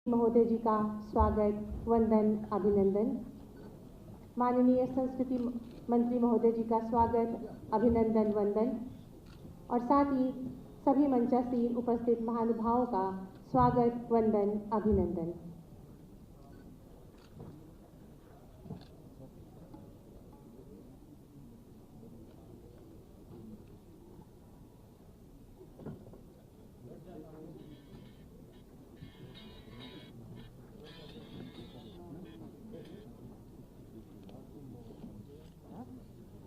महोदय जी का स्वागत, वंदन, अभिनंदन। माननीय संस्कृति मंत्री महोदय जी का स्वागत, अभिनंदन, वंदन और साथ ही सभी मंचासीन उपस्थित महानुभावों का स्वागत, वंदन, अभिनंदन।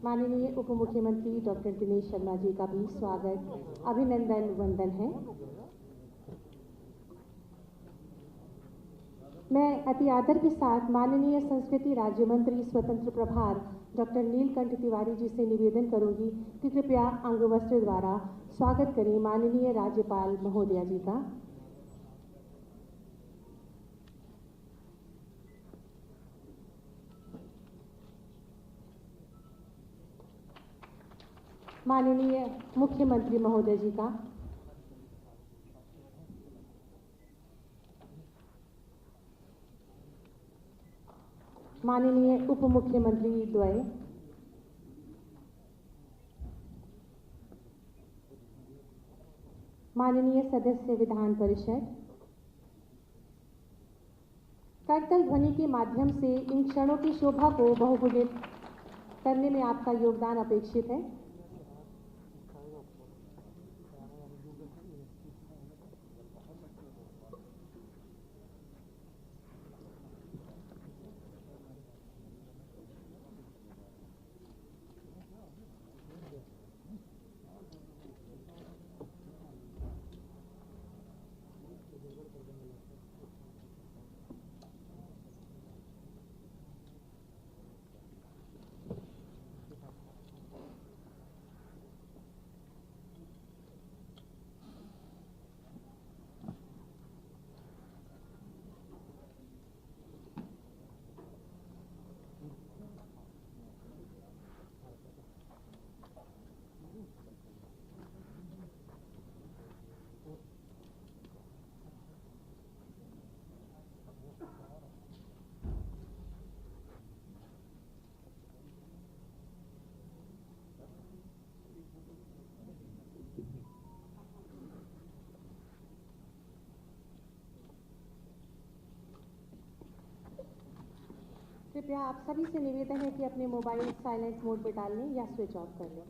माननीय उप मुख्यमंत्री डॉक्टर दिनेश शर्मा जी का भी स्वागत, अभिनंदन, वंदन है। मैं अति आदर के साथ माननीय संस्कृति राज्य मंत्री स्वतंत्र प्रभार डॉक्टर नीलकंठ तिवारी जी से निवेदन करूंगी कि कृपया अंगवस्त्र द्वारा स्वागत करें माननीय राज्यपाल महोदया जी का। माननीय मुख्यमंत्री महोदय जी का। माननीय उप मुख्यमंत्री द्वय। माननीय सदस्य विधान परिषद। करतल ध्वनि के माध्यम से इन क्षणों की शोभा को बहुगुणित करने में आपका योगदान अपेक्षित है। कृपया आप सभी से निवेदन है कि अपने मोबाइल साइलेंट मोड पर डाल लें या स्विच ऑफ कर लें।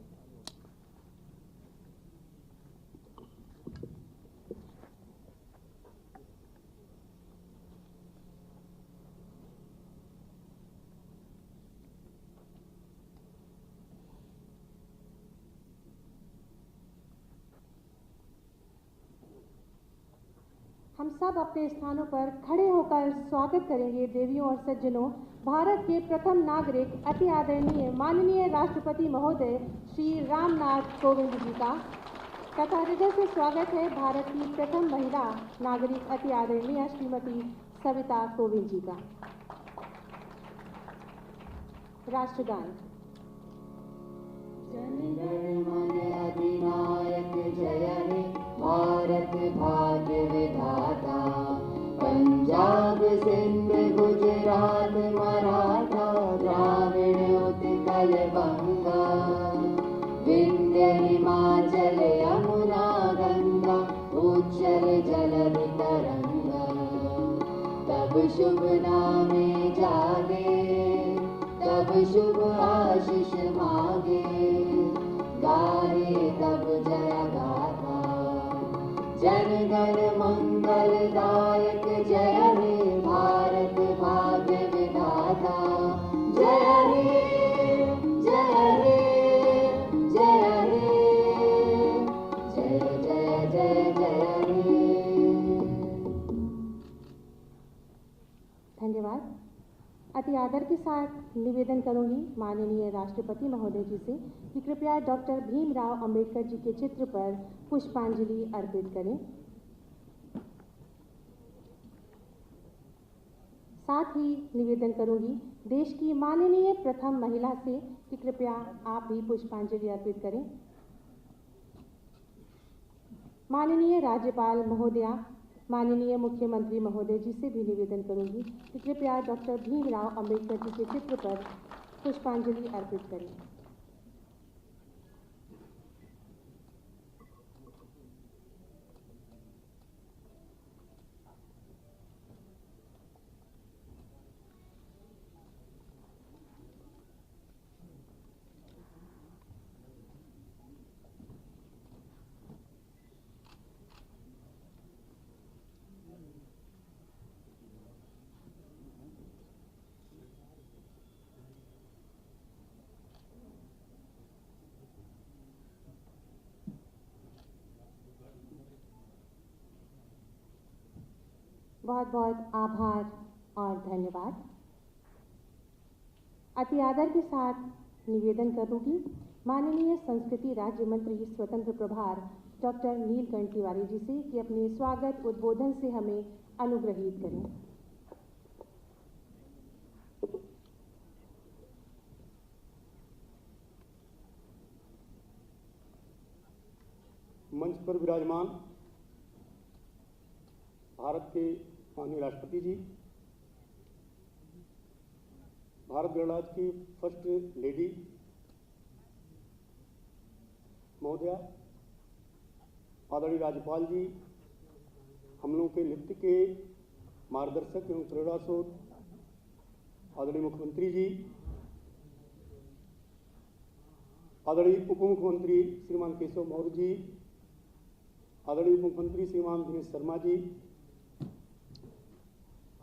हम सब अपने स्थानों पर खड़े होकर स्वागत करेंगे देवियों और सज्जनों, भारत के प्रथम नागरिक अति आदरणीय माननीय राष्ट्रपति महोदय श्री रामनाथ कोविंद जी का तथा हृदय से स्वागत है भारत की प्रथम महिला नागरिक अति आदरणीय श्रीमती सविता कोविंद जी का। राष्ट्रगान। जनगण मन अधिनायक जय हे भारत भाग्य विधाता, पंजाब सिंध गुजरात मराठा द्राविड़ उत्कल बंगा, विंध्य हिमाचल यमुना गंगा उच्चल जलधि तरंगा, तब शुभ नामे जागे तब शुभ आशीष मांगे, गाहे तब जय गाथा, जनगण मंगलदायक जय हे भारत भाग्य विधाता, जय हे जय हे जय हे जय जय जय जय हे। धन्यवाद। अति आदर के साथ निवेदन करूंगी माननीय राष्ट्रपति महोदय जी से कि कृपया डॉक्टर भीमराव अंबेडकर जी के चित्र पर पुष्पांजलि अर्पित करें। साथ ही निवेदन करूंगी देश की माननीय प्रथम महिला से कि कृपया आप भी पुष्पांजलि अर्पित करें। माननीय राज्यपाल महोदया, माननीय मुख्यमंत्री महोदय जी से भी निवेदन करूंगी कि कृपया डॉक्टर भीमराव अंबेडकर जी के चित्र पर पुष्पांजलि अर्पित करें। बहुत बहुत आभार और धन्यवाद। अति आदर के साथ निवेदन करूंगी माननीय संस्कृति राज्य मंत्री स्वतंत्र प्रभार डॉक्टर नीलकंठ तिवारी जी से कि अपने स्वागत उद्बोधन से हमें अनुग्रहित करें। मंच पर विराजमान भारत के माननीय राष्ट्रपति जी, भारत गणराज्य की फर्स्ट लेडी महोदया, आदरणीय राज्यपाल जी, हम लोगों के नृत्य के मार्गदर्शक एवं प्रेरणा स्रोत आदरणीय मुख्यमंत्री जी, आदरणीय उप मुख्यमंत्री श्रीमान केशव मौर्य जी, आदरणीय उप मुख्यमंत्री श्रीमान दिनेश शर्मा जी,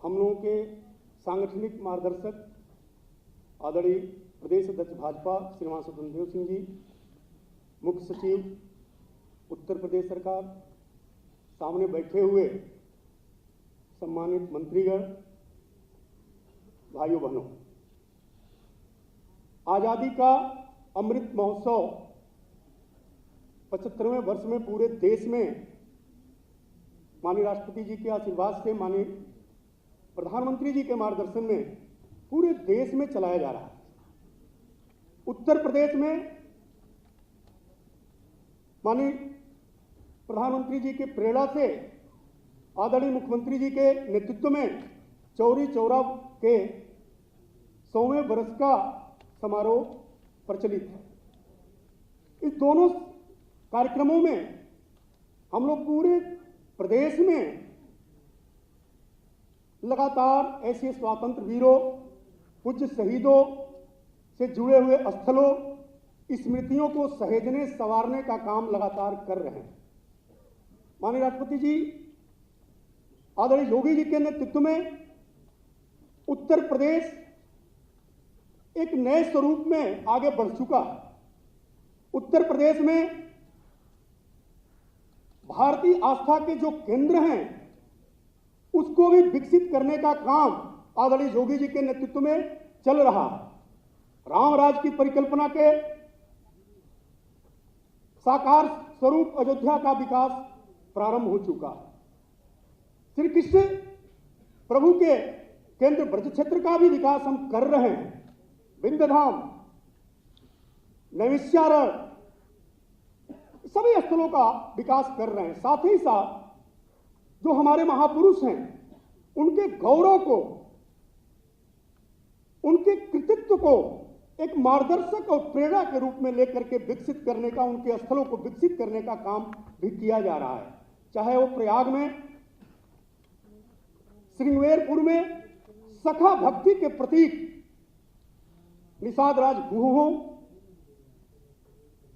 हम लोगों के सांगठनिक मार्गदर्शक आदरणीय प्रदेश अध्यक्ष भाजपा श्रीमान स्वतंत्र देव सिंह जी, मुख्य सचिव उत्तर प्रदेश सरकार, सामने बैठे हुए सम्मानित मंत्रीगण, भाइयों बहनों, आजादी का अमृत महोत्सव 75वें वर्ष में पूरे देश में माननीय राष्ट्रपति जी के आशीर्वाद से, माननीय प्रधानमंत्री जी के मार्गदर्शन में पूरे देश में चलाया जा रहा है। उत्तर प्रदेश में माननीय प्रधानमंत्री जी के प्रेरणा से आदरणीय मुख्यमंत्री जी के नेतृत्व में चौरी चौरा के 100वें वर्ष का समारोह प्रचलित है। इस दोनों कार्यक्रमों में हम लोग पूरे प्रदेश में लगातार ऐसे स्वातंत्र वीरों, पूज्य शहीदों से जुड़े हुए स्थलों, स्मृतियों को सहेजने संवारने का काम लगातार कर रहे हैं। माननीय राष्ट्रपति जी आदरणीय योगी जी के नेतृत्व में उत्तर प्रदेश एक नए स्वरूप में आगे बढ़ चुका है। उत्तर प्रदेश में भारतीय आस्था के जो केंद्र हैं उसको भी विकसित करने का काम आदरणीय योगी जी के नेतृत्व में चल रहा है। राम राज्य की परिकल्पना के साकार स्वरूप अयोध्या का विकास प्रारंभ हो चुका है। श्री कृष्ण प्रभु के केंद्र ब्रज क्षेत्र का भी विकास हम कर रहे हैं। विंध्यधाम, नैमिषारण्य, सभी स्थलों का विकास कर रहे हैं। साथ ही साथ जो हमारे महापुरुष हैं उनके गौरव को, उनके कृतित्व को एक मार्गदर्शक और प्रेरणा के रूप में लेकर के विकसित करने का, उनके स्थलों को विकसित करने का काम भी किया जा रहा है। चाहे वो प्रयाग में, श्रृंगेरपुर में सखा भक्ति के प्रतीक निषाद राज गुह हो,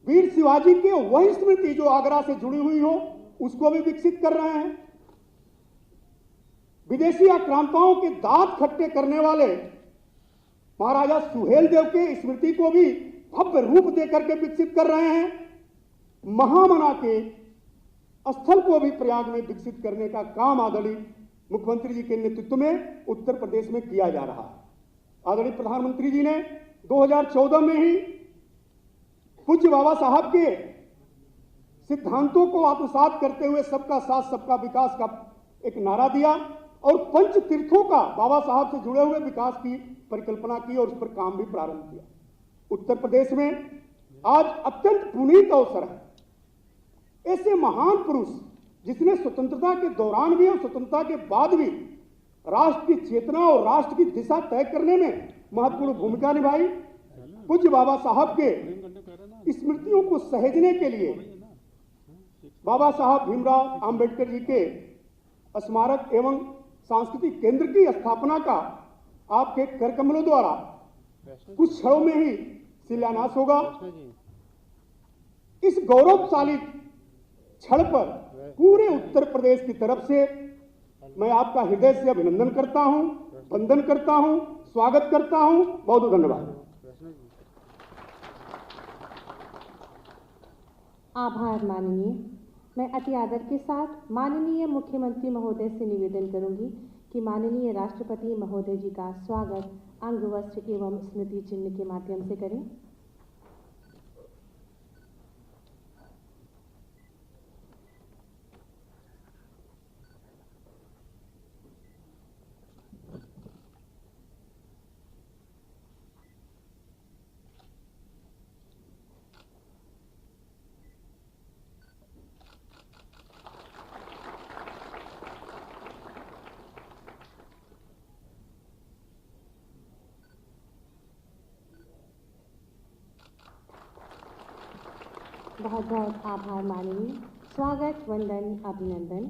वीर शिवाजी के वही स्मृति जो आगरा से जुड़ी हुई हो उसको भी विकसित कर रहे हैं। विदेशी आक्रांताओं के दांत खट्टे करने वाले महाराजा सुहेलदेव के स्मृति को भी भव्य रूप देकर के विकसित कर रहे हैं। महामना के स्थल को भी प्रयाग में विकसित करने का काम आदरणीय मुख्यमंत्री जी के नेतृत्व में उत्तर प्रदेश में किया जा रहा है। आदरणीय प्रधानमंत्री जी ने 2014 में ही पूज्य बाबा साहब के सिद्धांतों को आत्मसात करते हुए सबका साथ सबका विकास का एक नारा दिया और पंच तीर्थों का बाबा साहब से जुड़े हुए विकास की परिकल्पना की और उस पर काम भी प्रारंभ किया। उत्तर प्रदेश में आज अत्यंत पुनीत अवसर है। ऐसे महान पुरुष जिसने स्वतंत्रता के दौरान भी और स्वतंत्रता के बाद भी राष्ट्र की चेतना और राष्ट्र की दिशा तय करने में महत्वपूर्ण भूमिका निभाई। पूज्य बाबा साहब के स्मृतियों को सहेजने के लिए बाबा साहब भीमराव अंबेडकर जी के स्मारक एवं सांस्कृतिक केंद्र की स्थापना का आपके कर कमलों द्वारा कुछ क्षणों में ही शिलान्यास होगा। इस गौरवशाली क्षण पर पूरे उत्तर प्रदेश की तरफ से मैं आपका हृदय से अभिनंदन करता हूं, वंदन करता हूं, स्वागत करता हूं। बहुत बहुत धन्यवाद। आभार माननीय। मैं अति आदर के साथ माननीय मुख्यमंत्री महोदय से निवेदन करूंगी कि माननीय राष्ट्रपति महोदय जी का स्वागत अंगवस्त्र एवं स्मृति चिन्ह के माध्यम से करें। बहुत बहुत आभार माननीय। स्वागत, वंदन, अभिनंदन।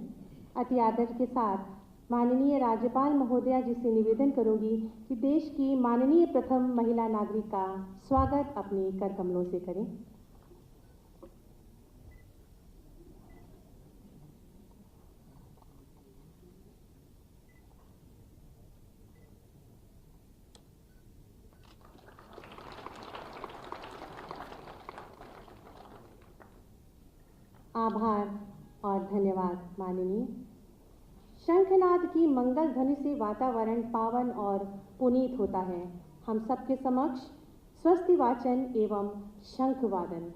अति आदर के साथ माननीय राज्यपाल महोदया जी से निवेदन करूंगी कि देश की माननीय प्रथम महिला नागरिक का स्वागत अपने कर कमलों से करें। आभार और धन्यवाद माननीय। शंखनाद की मंगल ध्वनि से वातावरण पावन और पुनीत होता है। हम सबके समक्ष स्वस्ति वाचन एवं शंख वादन।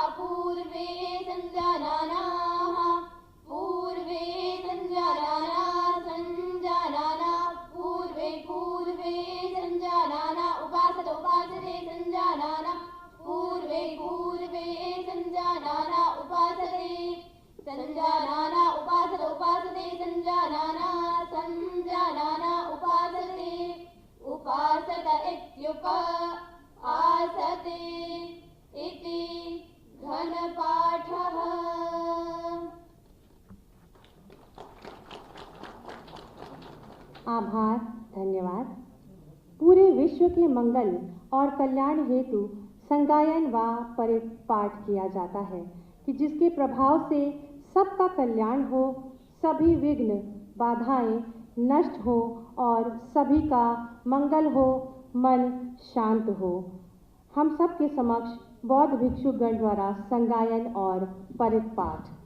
पूर्वे संजानाना संजानाना उपासत उपासते संजानाना संजानाना उपासते उपासत इत्युपासते इति घनपाठः। आभार, धन्यवाद। पूरे विश्व के मंगल और कल्याण हेतु संगायन व परिपाठ किया जाता है कि जिसके प्रभाव से सबका कल्याण हो, सभी विघ्न बाधाएं नष्ट हो और सभी का मंगल हो, मन शांत हो। हम सब के समक्ष बौद्ध भिक्षुगण द्वारा संगायन और परिपाठ।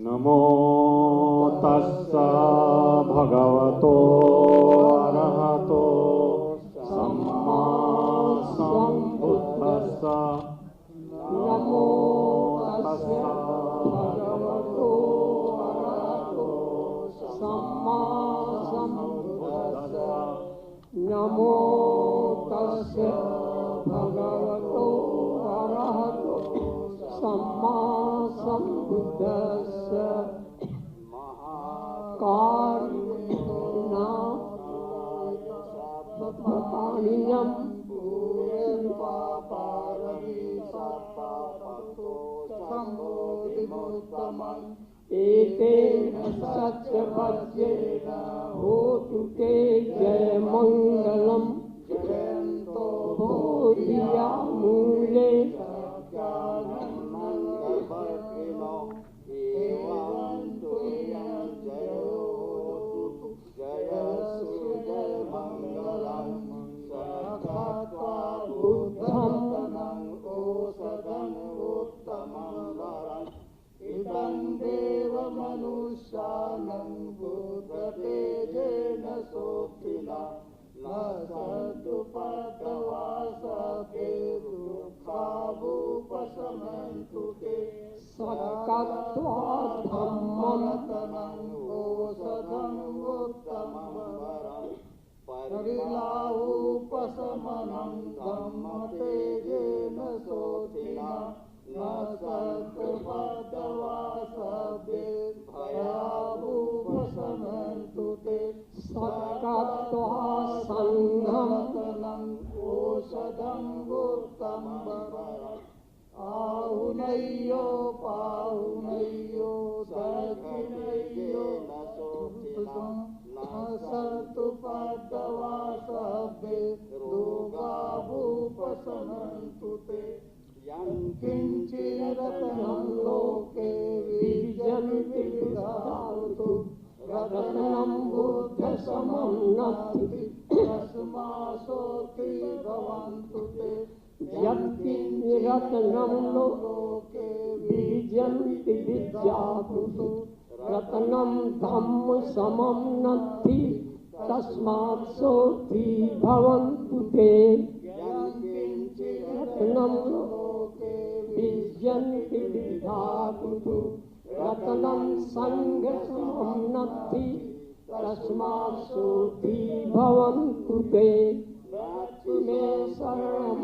नमो तस्सा भगवतो अरहतो सम्मा सम्बुद्धस्सा। नमो तस्सा भगवतो अरहतो सम्मा सम्बुद्धस्सा। नमो तस्सा भगवतो अरहतो सम्मा सम्बुद्धस्सा। कारुण्यं एतेन सत्यपद्येन होतु ते जय मंगलम। बोधिया मूले मनुष्यानं भूततेजेन सोत्थिना न सदुपदवासते दुःखावुपशमन्तु ते। सकत्वा धम्मरतनं ओषधं उत्तमं वरं परिलावुपशमनं धम्मतेजेन सोत्थिना न सदुपदवासते भयावुपशमन्तु ते। सकत्वा संघं ओषधं उत्तमं वरं आहुनय्यो पाहुनय्यो दक्षिणय्यो न सतुपदवासभ्ये रोगावुपशमन्तु ते। किञ्चिरत्नं लोके विजन्ति विधातु रत्नं बुद्धसमं नत्ति तस्मासोऽति भवन्तु ते। यत्किञ्चिरत्नं लोके विजन्ति विद्यातु रत्नं धम्म समं नत्ति तस्मात् सोऽति भवन्तु ते। रत्नं लोके विजन्ति विद्यातु रत्नं संघसमं नत्ति तस्मात् सोऽति भवन्तु ते। मे शरणं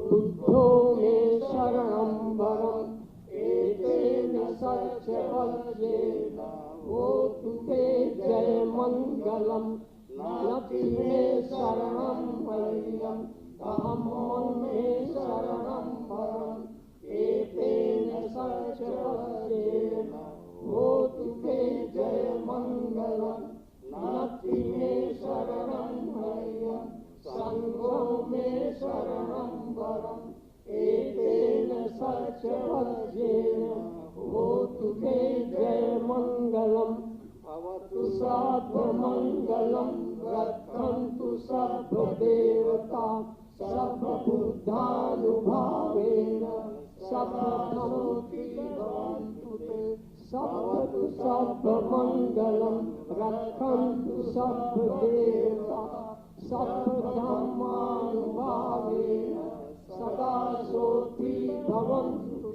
बुद्धो मे शरणं वरम् एतेन सत्यपद्येन होतु ते जय मंगलम्। नति मे शरणं मह्यम् धम्मं मे शरणं वरम् एतेन सचवस्येन होतु ते जय मंगलम नास्ति मे शरणं ह्ययं संघो मे शरणं वरम् एतेन सचवस्येन होतु ते जय मंगलम भवतु सर्वमंगलम रक्षन्तु सर्वदेवता सर्वबुद्धानुभावेन सर्वसुखी भवन्तु ते भवतु सर्वमंगलम रक्षन्तु सर्वदेवता सर्वधर्मानुभावेन सदा सुखी भवन्तु ते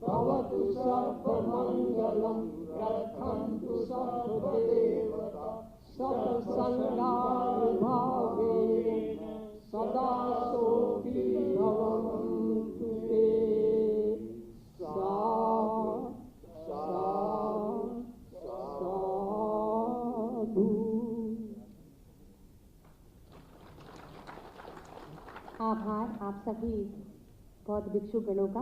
भवतु सर्वमंगलम रक्षन्तु सर्वदेवता सर्वसंगानुभावेन सदा सुखी भवन्तु ते साधु। आभार आप सभी बौद्ध भिक्षु गणों का।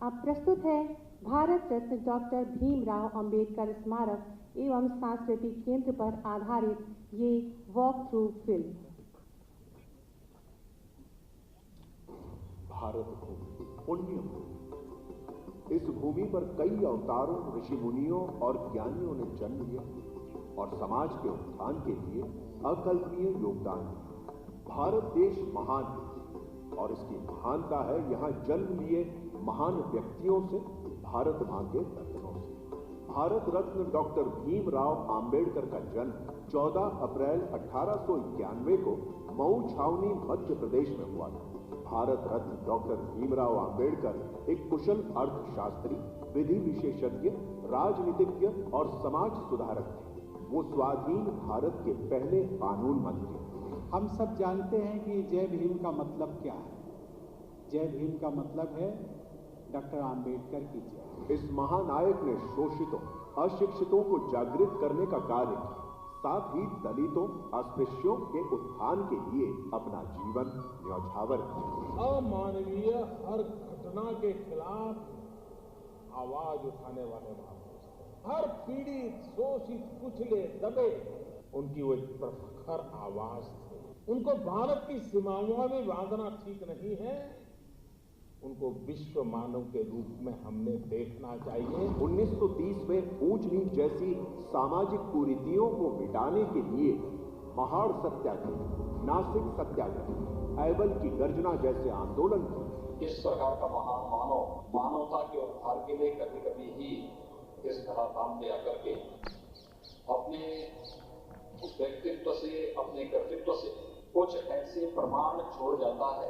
अब प्रस्तुत है भारत रत्न डॉक्टर भीमराव अंबेडकर स्मारक एवं सांस्कृतिक केंद्र पर आधारित ये वॉक थ्रू फिल्म। भारत भूमि पुण्य भूमि। इस भूमि पर कई अवतारों, ऋषि मुनियों और ज्ञानियों ने जन्म लिया और समाज के उत्थान के लिए अकल्पनीय योगदान दिया। भारत देश महान है और इसकी महानता है यहाँ जन्म लिए महान व्यक्तियों से, भारत मां के रत्नों से। भारत रत्न डॉक्टर भीमराव अंबेडकर का जन्म 14 अप्रैल 1891 को मऊ छावनी मध्य प्रदेश में हुआ था। भारत रत्न डॉक्टर भीमराव अंबेडकर एक कुशल अर्थशास्त्री, विधि विशेषज्ञ, राजनीतिज्ञ और समाज सुधारक थे। वो स्वाधीन भारत के पहले कानून मंत्री। हम सब जानते हैं कि जय भीम का मतलब क्या है। जय भीम का मतलब है डॉक्टर अंबेडकर की जय। इस महानायक ने शोषितों, अशिक्षितों को जागृत करने का कार्य किया, साथ ही दलितों, अस्पृश्यों के उत्थान के लिए अपना जीवन न्यौछावर किया। अमानवीय हर घटना के खिलाफ आवाज उठाने वाले महापुरुष थे। हर पीड़ित, शोषित, कुचले, दबे उनकी वो एक प्रखर आवाज थी। उनको भारत की सीमाओं में बांधना ठीक नहीं है, उनको विश्व मानव के रूप में हमने देखना चाहिए। 1930 में ऊंच नीच जैसी सामाजिक कुरीतियों को मिटाने के लिए महाड़ सत्याग्रह, नासिक सत्याग्रह, ऐबल की गर्जना जैसे आंदोलन किए। इस प्रकार का महान मानव मानवता के उद्धार के लिए कभी कभी ही इस धराधाम पे आकर के अपने व्यक्तित्व से, अपने कर्तृत्व से कुछ ऐसे प्रमाण छोड़ जाता है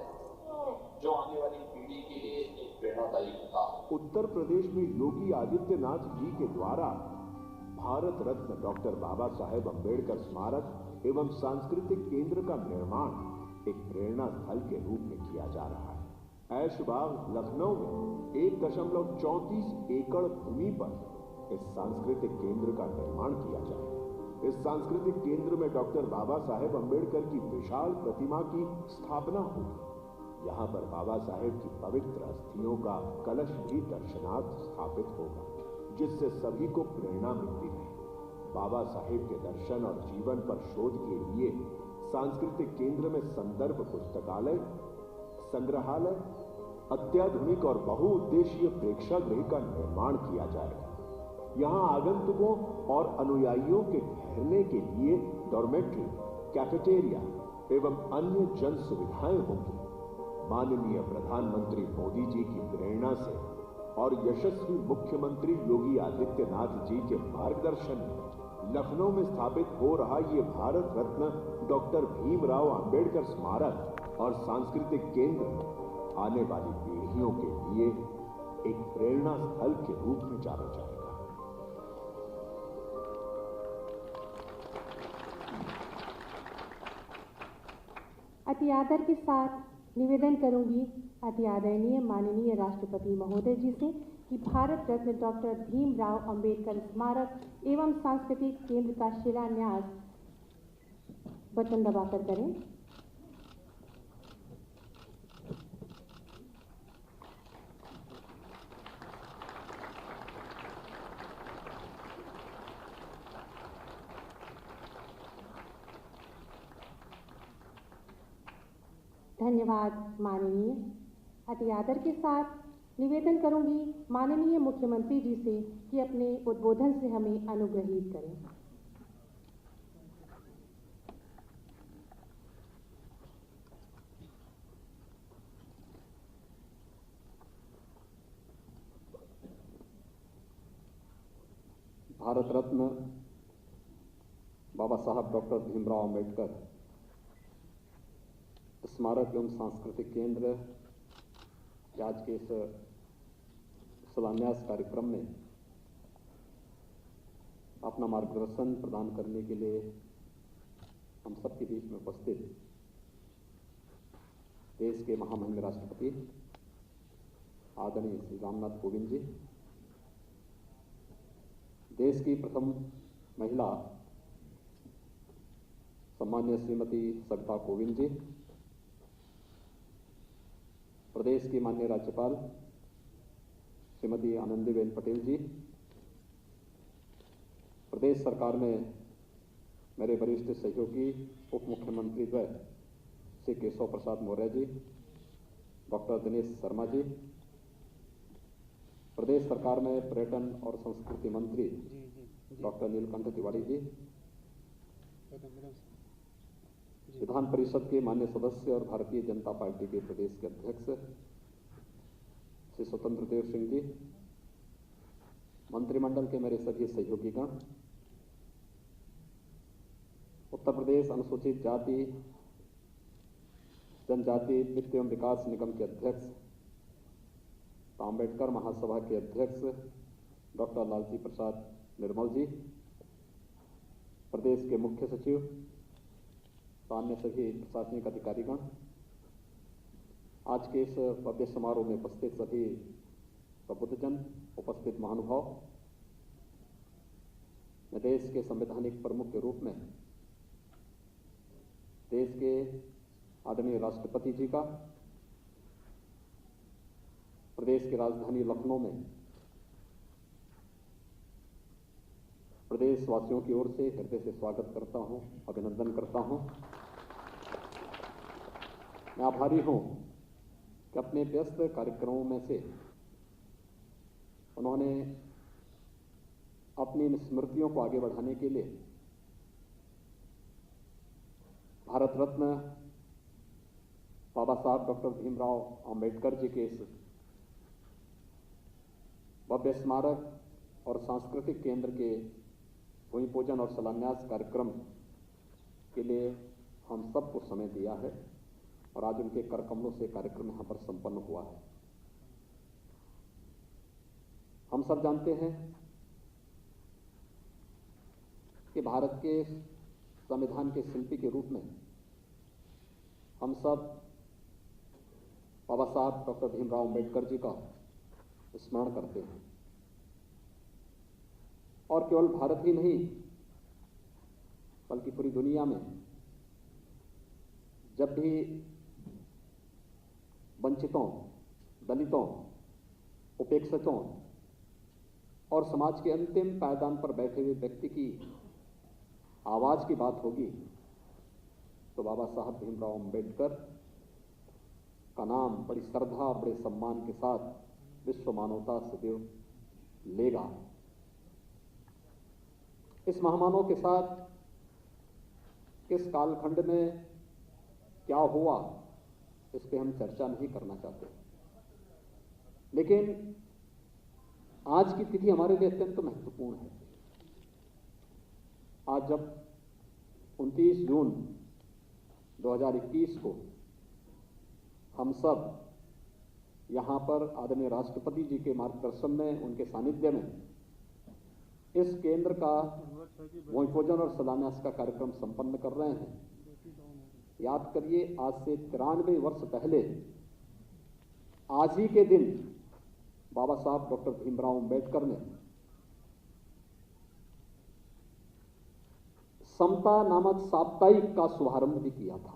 जो आने वाली पीढ़ी के लिए एक प्रेरणादायी होता है। उत्तर प्रदेश में योगी आदित्यनाथ जी के द्वारा भारत रत्न डॉक्टर बाबा साहेब अंबेडकर स्मारक एवं सांस्कृतिक केंद्र का निर्माण एक प्रेरणा स्थल के रूप में किया जा रहा है। ऐशबाग लखनऊ में 1.34 एकड़ भूमि पर इस सांस्कृतिक केंद्र का निर्माण किया जाएगा। इस सांस्कृतिक केंद्र में डॉक्टर बाबा साहेब अंबेडकर की विशाल प्रतिमा की स्थापना होगी। यहाँ पर बाबा साहेब की पवित्र अस्थियों का कलश भी दर्शनार्थ स्थापित होगा, जिससे सभी को प्रेरणा मिलती रहे। बाबा साहेब के दर्शन और जीवन पर शोध के लिए सांस्कृतिक केंद्र में संदर्भ पुस्तकालय, संग्रहालय, अत्याधुनिक और बहुउद्देशीय प्रेक्षागृह का निर्माण किया जाएगा। यहाँ आगंतुकों और अनुयायियों के ठहरने के लिए डॉर्मेट्री, कैफेटेरिया एवं अन्य जन सुविधाएं होंगी। माननीय प्रधानमंत्री मोदी जी की प्रेरणा से और यशस्वी मुख्यमंत्री योगी आदित्यनाथ जी के मार्गदर्शन में लखनऊ में स्थापित हो रहा ये भारत रत्न डॉक्टर भीमराव अंबेडकर स्मारक और सांस्कृतिक केंद्र आने वाली पीढ़ियों के लिए एक प्रेरणा स्थल के रूप में जाना जाएगा। अति आदर के साथ निवेदन करूंगी अति आदरणीय माननीय राष्ट्रपति महोदय जी से कि भारत रत्न डॉक्टर भीमराव अंबेडकर स्मारक एवं सांस्कृतिक केंद्र का शिलान्यास बटन दबाकर करें। धन्यवाद माननीय। अति आदर के साथ निवेदन करूंगी माननीय मुख्यमंत्री जी से कि अपने उद्बोधन से हमें अनुग्रहित करें। भारत रत्न बाबा साहब डॉक्टर भीमराव अंबेडकर स्मारक एवं सांस्कृतिक केंद्र के आज के इस शिलान्यास कार्यक्रम में अपना मार्गदर्शन प्रदान करने के लिए हम सबके बीच में उपस्थित देश के महामहिम राष्ट्रपति आदरणीय श्री रामनाथ कोविंद जी, देश की प्रथम महिला सम्मान्य श्रीमती सविता कोविंद जी, प्रदेश की माननीय राज्यपाल श्रीमती आनंदीबेन पटेल जी, प्रदेश सरकार में मेरे वरिष्ठ सहयोगी उप मुख्यमंत्री द्वय श्री केशव प्रसाद मौर्य जी, डॉक्टर दिनेश शर्मा जी, प्रदेश सरकार में पर्यटन और संस्कृति मंत्री डॉक्टर नीलकंठ तिवारी जी, विधान परिषद के माननीय सदस्य और भारतीय जनता पार्टी के प्रदेश के अध्यक्ष श्री स्वतंत्र देव सिंह जी, मंत्रिमंडल के मेरे सभी सहयोगीगण, उत्तर प्रदेश अनुसूचित जाति जनजाति वित्त एवं विकास निगम के अध्यक्ष, अम्बेडकर महासभा के अध्यक्ष डॉक्टर लालजी प्रसाद निर्मल जी, प्रदेश के मुख्य सचिव, अन्य सभी प्रशासनिक अधिकारीगण, आज के इस भव्य समारोह में उपस्थित सभी प्रबुद्धजन, उपस्थित महानुभाव, मैं देश के संवैधानिक प्रमुख के रूप में देश के आदरणीय राष्ट्रपति जी का प्रदेश की राजधानी लखनऊ में प्रदेशवासियों की ओर से हृदय से स्वागत करता हूं, अभिनंदन करता हूं। मैं आभारी हूं कि अपने व्यस्त कार्यक्रमों में से उन्होंने अपनी इन स्मृतियों को आगे बढ़ाने के लिए भारत रत्न बाबा साहब डॉक्टर भीमराव अंबेडकर जी के इस भव्य स्मारक और सांस्कृतिक केंद्र के भूमि पूजन और शिलान्यास कार्यक्रम के लिए हम सबको समय दिया है और आज उनके कर कमलों से कार्यक्रम यहां पर संपन्न हुआ है। हम सब जानते हैं कि भारत के संविधान के शिल्पी के रूप में हम सब बाबा साहब डॉक्टर भीमराव अंबेडकर जी का स्मरण करते हैं और केवल भारत ही नहीं बल्कि पूरी दुनिया में जब भी वंचितों, दलितों, उपेक्षितों और समाज के अंतिम पायदान पर बैठे हुए व्यक्ति की आवाज की बात होगी तो बाबा साहब भीमराव अंबेडकर का नाम बड़ी श्रद्धा और बड़े सम्मान के साथ विश्व मानवता सदैव लेगा। इस महामानव के साथ किस कालखंड में क्या हुआ इस पे हम चर्चा नहीं करना चाहते, लेकिन आज की तिथि हमारे लिए अत्यंत महत्वपूर्ण है। आज जब 29 जून 2021 को हम सब यहाँ पर आदरणीय राष्ट्रपति जी के मार्गदर्शन में, उनके सानिध्य में इस केंद्र का भूमि पूजन और शिलान्यास का कार्यक्रम संपन्न कर रहे हैं, याद करिए आज से 93 वर्ष पहले आज ही के दिन बाबा साहब डॉक्टर भीमराव अंबेडकर ने समता नामक साप्ताहिक का शुभारंभ भी किया था।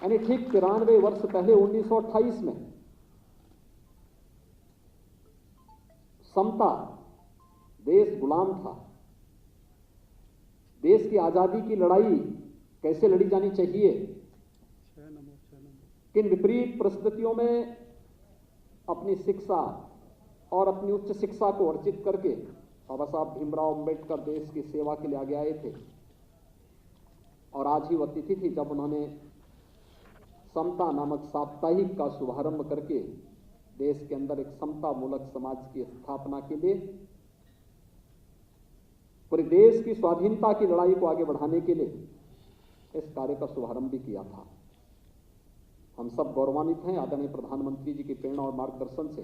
यानी ठीक 93 वर्ष पहले 1928 में समता, देश गुलाम था, देश की आजादी की लड़ाई कैसे लड़ी जानी चाहिए किन विपरीत परिस्थितियों में अपनी शिक्षा और अपनी उच्च शिक्षा को अर्जित करके बाबा साहब भीमराव अंबेडकर देश की सेवा के लिए आगे आए थे। और आज ही वह तिथि थी जब उन्होंने समता नामक साप्ताहिक का शुभारंभ करके देश के अंदर एक समता मूलक समाज की स्थापना के लिए, पूरे देश की स्वाधीनता की लड़ाई को आगे बढ़ाने के लिए इस कार्य का शुभारंभ भी किया था। हम सब गौरवान्वित हैं आदरणीय प्रधानमंत्री जी की प्रेरणा और मार्गदर्शन से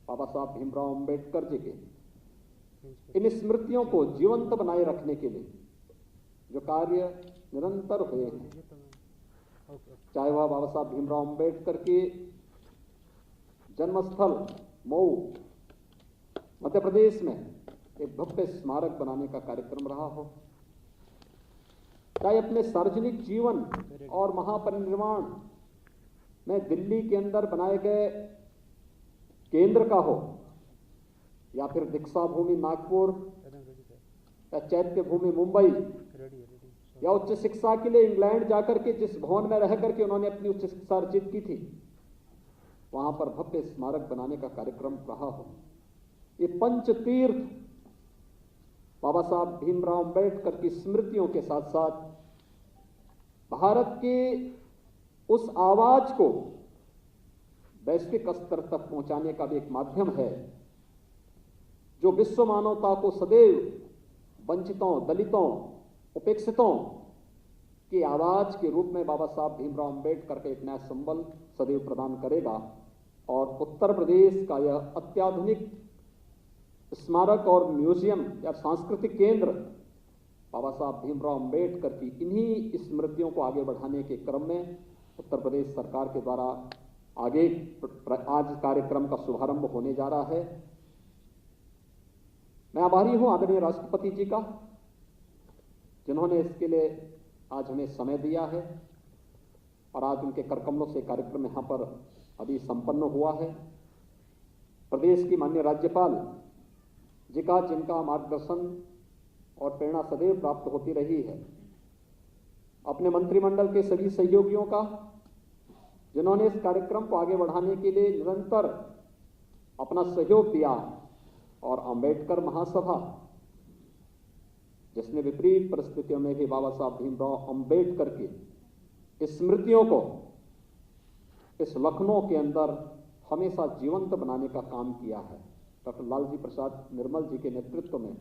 बाबा साहब भीमराव अंबेडकर जी के इन स्मृतियों को जीवंत बनाए रखने के लिए जो कार्य निरंतर हुए हैं, चाहे वह बाबा साहब भीमराव अंबेडकर के जन्मस्थल मऊ मध्य प्रदेश में एक भव्य स्मारक बनाने का कार्यक्रम रहा हो, चाहे अपने सार्वजनिक जीवन और महापरिनिर्वाण में दिल्ली के अंदर बनाए गए केंद्र का हो, या फिर दीक्षा भूमि नागपुर या चैत्य भूमि मुंबई, या उच्च शिक्षा के लिए इंग्लैंड जाकर के जिस भवन में रह करके उन्होंने अपनी उच्च शिक्षा अर्जित की थी, वहां पर भव्य स्मारक बनाने का कार्यक्रम रहा हो। ये पंच तीर्थ बाबा साहब भीमराव अंबेडकर की स्मृतियों के साथ साथ भारत के उस आवाज को वैश्विक स्तर तक पहुंचाने का भी एक माध्यम है, जो विश्व मानवता को सदैव वंचितों, दलितों, उपेक्षितों की आवाज के रूप में बाबा साहब भीमराव अंबेडकर का एक नया संबल सदैव प्रदान करेगा। और उत्तर प्रदेश का यह अत्याधुनिक स्मारक और म्यूजियम या सांस्कृतिक केंद्र बाबा साहब भीमराव अंबेडकर की इन्हीं स्मृतियों को आगे बढ़ाने के क्रम में उत्तर प्रदेश सरकार के द्वारा आगे आज कार्यक्रम का शुभारंभ होने जा रहा है। मैं आभारी हूं आदरणीय राष्ट्रपति जी का, जिन्होंने इसके लिए आज हमें समय दिया है और आज उनके करकमलों से कार्यक्रम यहां पर अभी संपन्न हुआ है। प्रदेश की माननीय राज्यपाल जी का, जिनका मार्गदर्शन और प्रेरणा सदैव प्राप्त होती रही है, अपने मंत्रिमंडल के सभी सहयोगियों का, जिन्होंने इस कार्यक्रम को आगे बढ़ाने के लिए निरंतर अपना सहयोग दिया, और अंबेडकर महासभा, जिसने विपरीत परिस्थितियों में भी बाबा साहब भीमराव अंबेडकर की स्मृतियों को इस लखनऊ के अंदर हमेशा जीवंत बनाने का काम किया है। डॉक्टर लालजी प्रसाद निर्मल जी के नेतृत्व में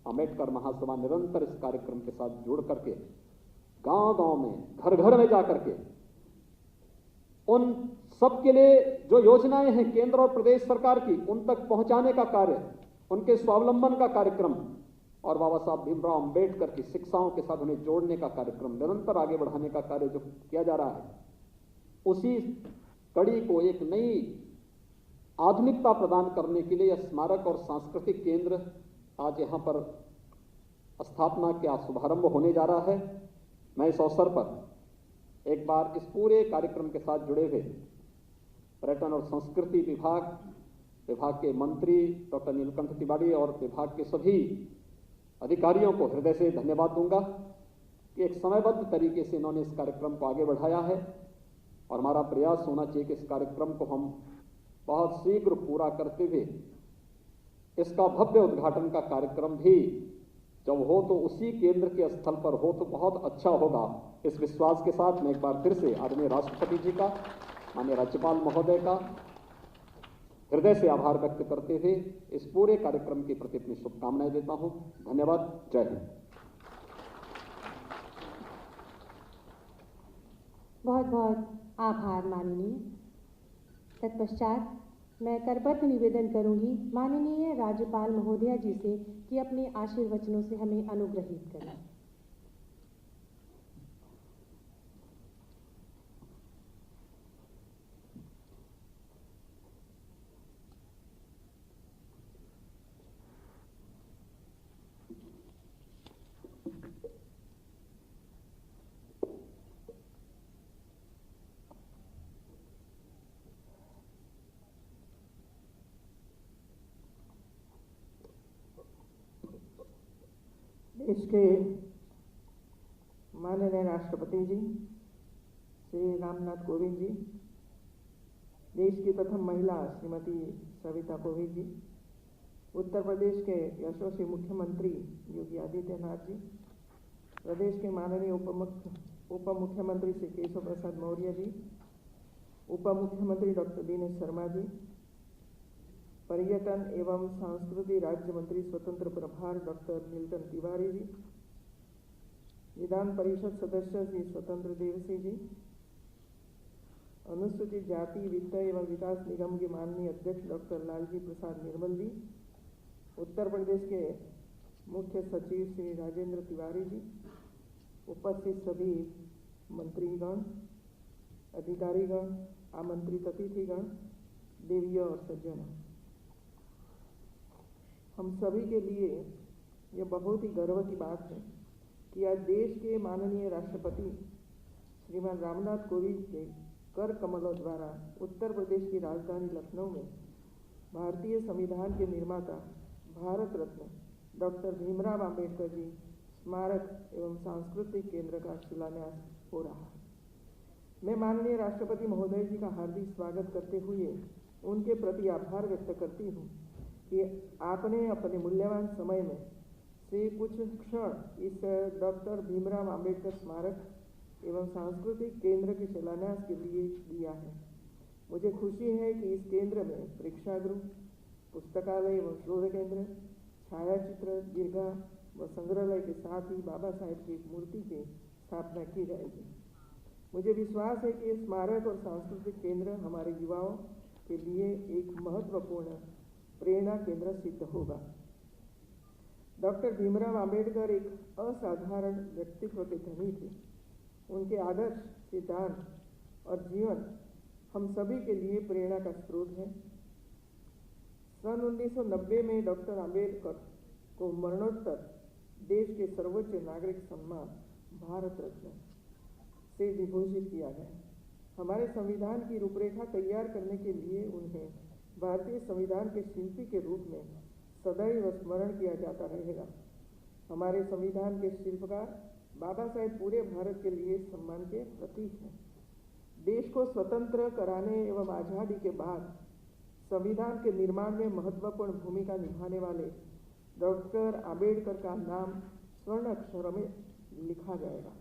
अंबेडकर महासभा निरंतर इस कार्यक्रम के साथ जुड़ करके गांव-गांव में, घर-घर में जाकर के उन सब के लिए जो योजनाएं हैं केंद्र और प्रदेश सरकार की, उन तक पहुंचाने का कार्य, उनके स्वावलंबन का कार्यक्रम और बाबा साहब भीमराव अंबेडकर की शिक्षाओं के साथ उन्हें जोड़ने का कार्यक्रम निरंतर आगे बढ़ाने का कार्य जो किया जा रहा है, उसी कड़ी को एक नई आधुनिकता प्रदान करने के लिए यह स्मारक और सांस्कृतिक केंद्र आज यहां पर स्थापना का शुभारंभ होने जा रहा है। मैं इस अवसर पर एक बार इस पूरे कार्यक्रम के साथ जुड़े हुए पर्यटन और संस्कृति विभाग के मंत्री डॉक्टर नीलकंठ तिवारी और विभाग के सभी अधिकारियों को हृदय से धन्यवाद दूंगा कि एक समयबद्ध तरीके से इन्होंने इस कार्यक्रम को आगे बढ़ाया है, और हमारा प्रयास होना चाहिए कि इस कार्यक्रम को हम बहुत शीघ्र पूरा करते हुए इसका भव्य उद्घाटन का कार्यक्रम भी जब हो तो उसी केंद्र के स्थल पर हो तो बहुत अच्छा होगा। इस विश्वास के साथ मैं एक बार फिर से आदरणीय राष्ट्रपति जी का, माननीय राज्यपाल महोदय का हृदय से आभार व्यक्त करते हुए इस पूरे कार्यक्रम के प्रति अपनी शुभकामनाएं देता हूं। धन्यवाद। जय हिंद। बहुत बहुत आभार माननीय। तत्पश्चात मैं करबद्ध निवेदन करूंगी माननीय राज्यपाल महोदया जी से कि अपने आशीर्वचनों से हमें अनुग्रहित करें। देश के माननीय राष्ट्रपति जी श्री रामनाथ कोविंद जी, देश की प्रथम महिला श्रीमती सविता कोविंद जी, उत्तर प्रदेश के यशस्वी मुख्यमंत्री योगी आदित्यनाथ जी, प्रदेश के माननीय उप मुख्यमंत्री श्री केशव प्रसाद मौर्य जी, उप मुख्यमंत्री डॉक्टर दिनेश शर्मा जी, पर्यटन एवं संस्कृति राज्य मंत्री स्वतंत्र प्रभार डॉक्टर मिल्टन तिवारी जी, विधान परिषद सदस्य श्री स्वतंत्र देव सिंह जी, अनुसूचित जाति वित्त एवं विकास निगम के माननीय अध्यक्ष डॉक्टर लालजी प्रसाद निर्मल जी, उत्तर प्रदेश के मुख्य सचिव श्री राजेंद्र तिवारी जी, उपस्थित सभी मंत्रीगण, अधिकारीगण, आमंत्रित अतिथिगण, देवियों और सज्जनों, हम सभी के लिए यह बहुत ही गर्व की बात है कि आज देश के माननीय राष्ट्रपति श्रीमान रामनाथ कोविंद के कर कमलों द्वारा उत्तर प्रदेश की राजधानी लखनऊ में भारतीय संविधान के निर्माता भारत रत्न डॉक्टर भीमराव अंबेडकर जी स्मारक एवं सांस्कृतिक केंद्र का शिलान्यास हो रहा है। मैं माननीय राष्ट्रपति महोदय जी का हार्दिक स्वागत करते हुए उनके प्रति आभार व्यक्त करती हूँ कि आपने अपने मूल्यवान समय में से कुछ क्षण इस डॉक्टर भीमराव अंबेडकर स्मारक एवं सांस्कृतिक केंद्र के शिलान्यास के लिए दिया है। मुझे खुशी है कि इस केंद्र में प्रेक्षागृह, पुस्तकालय एवं शोध केंद्र, छायाचित्र दीर्घा व संग्रहालय के साथ ही बाबा साहेब की एक मूर्ति की स्थापना की जाएगी। मुझे विश्वास है कि स्मारक और सांस्कृतिक केंद्र हमारे युवाओं के लिए एक महत्वपूर्ण प्रेरणा केंद्र सिद्ध होगा। डॉक्टर भीमराव अंबेडकर एक असाधारण व्यक्तित्व के धनी थे। उनके आदर्श, सिद्धांत और जीवन हम सभी के लिए प्रेरणा का स्रोत है। सन 1990 में डॉक्टर अंबेडकर को मरणोत्तर देश के सर्वोच्च नागरिक सम्मान भारत रत्न से विभूषित किया गया। हमारे संविधान की रूपरेखा तैयार करने के लिए उन्हें भारतीय संविधान के शिल्पी के रूप में सदैव स्मरण किया जाता रहेगा। हमारे संविधान के शिल्पकार बाबा साहेब पूरे भारत के लिए सम्मान के प्रतीक हैं। देश को स्वतंत्र कराने एवं आज़ादी के बाद संविधान के निर्माण में महत्वपूर्ण भूमिका निभाने वाले डॉक्टर अंबेडकर का नाम स्वर्ण अक्षरों में लिखा जाएगा।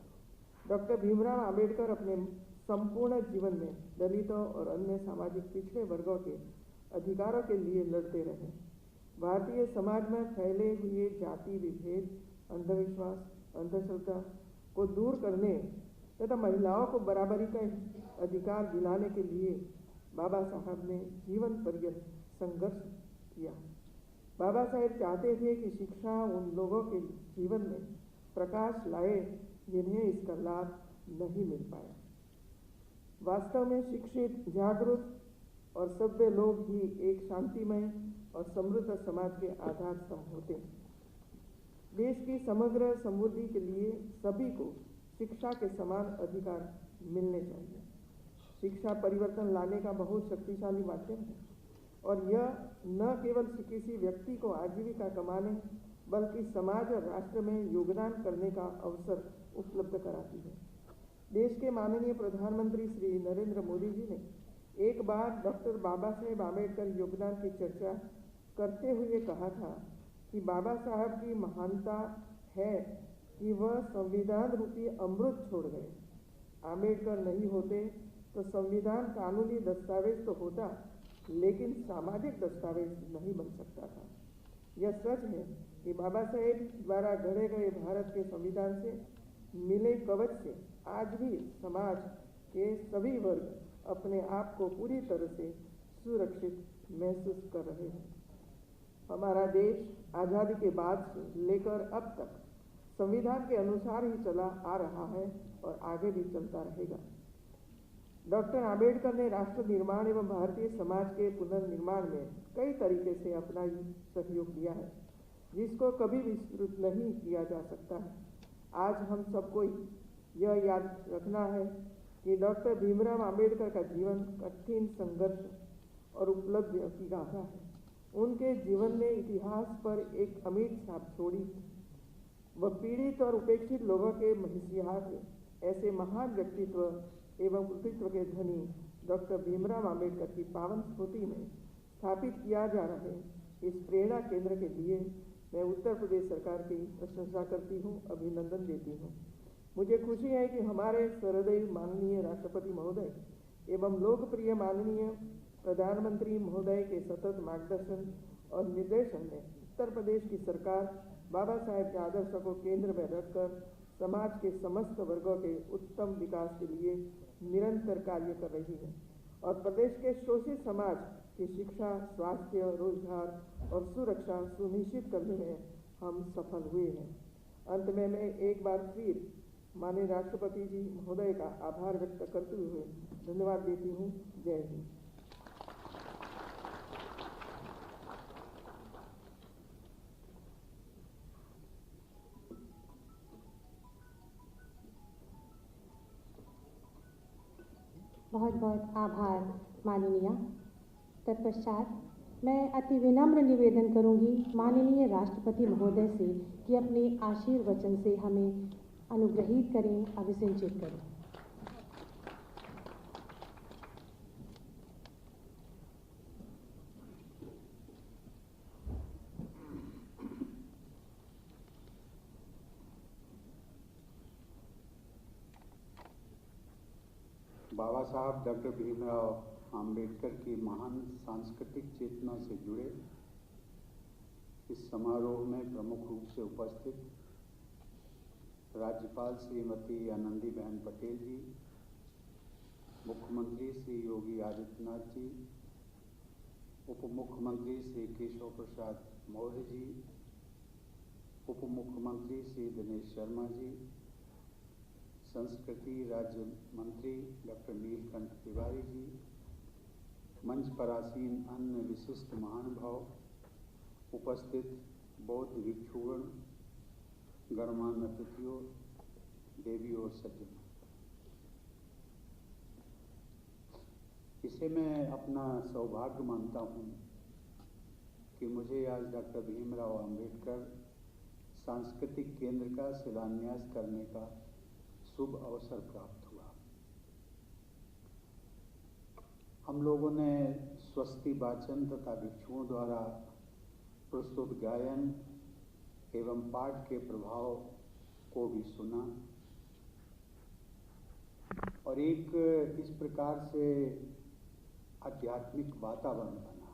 डॉक्टर भीमराव अंबेडकर अपने संपूर्ण जीवन में दलितों और अन्य सामाजिक पिछड़े वर्गों के अधिकारों के लिए लड़ते रहे। भारतीय समाज में फैले हुए जाति विभेद, अंधविश्वास, अंधश्रद्धा को दूर करने तथा महिलाओं को बराबरी का अधिकार दिलाने के लिए बाबा साहब ने जीवन पर्यंत संघर्ष किया। बाबा साहेब चाहते थे कि शिक्षा उन लोगों के जीवन में प्रकाश लाए जिन्हें इसका लाभ नहीं मिल पाया। वास्तव में शिक्षित, जागरूक और सभ्य लोग ही एक शांतिमय और समृद्ध समाज के आधार स्तंभ होते हैं। देश की समग्र समृद्धि के लिए सभी को शिक्षा के समान अधिकार मिलने चाहिए। शिक्षा परिवर्तन लाने का बहुत शक्तिशाली माध्यम है और यह न केवल किसी व्यक्ति को आजीविका कमाने बल्कि समाज और राष्ट्र में योगदान करने का अवसर उपलब्ध कराती है। देश के माननीय प्रधानमंत्री श्री नरेंद्र मोदी जी ने एक बार डॉक्टर बाबा साहेब आम्बेडकर योगदान की चर्चा करते हुए कहा था कि बाबा साहब की महानता है कि वह संविधान रूपी अमृत छोड़ गए। आम्बेडकर नहीं होते तो संविधान कानूनी दस्तावेज तो होता, लेकिन सामाजिक दस्तावेज नहीं बन सकता था। यह सच है कि बाबा साहेब द्वारा गढ़े गए भारत के संविधान से मिले कवच से आज भी समाज के सभी वर्ग अपने आप को पूरी तरह से सुरक्षित महसूस कर रहे हैं। हमारा देश आज़ादी के बाद से लेकर अब तक संविधान के अनुसार ही चला आ रहा है और आगे भी चलता रहेगा। डॉक्टर अंबेडकर ने राष्ट्र निर्माण एवं भारतीय समाज के पुनर्निर्माण में कई तरीके से अपना सहयोग दिया है, जिसको कभी विस्मृत नहीं किया जा सकता है। आज हम सबको यह याद रखना है कि डॉक्टर भीमराव अंबेडकर का जीवन कठिन संघर्ष और उपलब्धियों की गाथा है। उनके जीवन ने इतिहास पर एक अमिट छाप छोड़ी। वह पीड़ित और उपेक्षित लोगों के मसीहा थे। ऐसे महान व्यक्तित्व एवं कृतित्व के धनी डॉक्टर भीमराव आम्बेडकर की पावन स्मृति में स्थापित किया जा रहे इस प्रेरणा केंद्र के लिए मैं उत्तर प्रदेश सरकार की प्रशंसा करती हूँ, अभिनंदन देती हूँ। मुझे खुशी है कि हमारे सहृदय माननीय राष्ट्रपति महोदय एवं लोकप्रिय माननीय प्रधानमंत्री महोदय के सतत मार्गदर्शन और निर्देशन में उत्तर प्रदेश की सरकार बाबा साहेब के आदर्शों को केंद्र में रखकर समाज के समस्त वर्गों के उत्तम विकास के लिए निरंतर कार्य कर रही है और प्रदेश के शोषित समाज की शिक्षा, स्वास्थ्य, रोजगार और सुरक्षा सुनिश्चित करने में हम सफल हुए हैं। अंत में मैं एक बार फिर माननीय राष्ट्रपति जी महोदय का आभार व्यक्त करते हुए धन्यवाद देती हूँ। जय हिंद। बहुत बहुत आभार माननीय। तत्पश्चात मैं अति विनम्र निवेदन करूंगी माननीय राष्ट्रपति महोदय से कि अपने आशीर्वचन से हमें अनुग्रहित करें, अभिषेचित करें। बाबा साहब डॉक्टर भीमराव आम्बेडकर की महान सांस्कृतिक चेतना से जुड़े इस समारोह में प्रमुख रूप से उपस्थित राज्यपाल श्रीमती आनंदीबेन पटेल जी, मुख्यमंत्री श्री योगी आदित्यनाथ जी, उप मुख्यमंत्री श्री केशव प्रसाद मौर्य जी, उप मुख्यमंत्री श्री दिनेश शर्मा जी, संस्कृति राज्य मंत्री डॉक्टर नीलकंठ तिवारी जी, मंच पर आसीन अन्य विशिष्ट महानुभाव, उपस्थित बौद्ध भिक्षुगण, गणमान्य अतिथियों, देवी और सज्जनों, इसे मैं अपना सौभाग्य मानता हूँ कि मुझे आज डॉक्टर भीमराव आम्बेडकर सांस्कृतिक केंद्र का शिलान्यास करने का शुभ अवसर प्राप्त हुआ। हम लोगों ने स्वस्ति वाचन तथा भिक्षुओं द्वारा प्रस्तुत गायन एवं पाठ के प्रभाव को भी सुना और एक इस प्रकार से आध्यात्मिक वातावरण बना।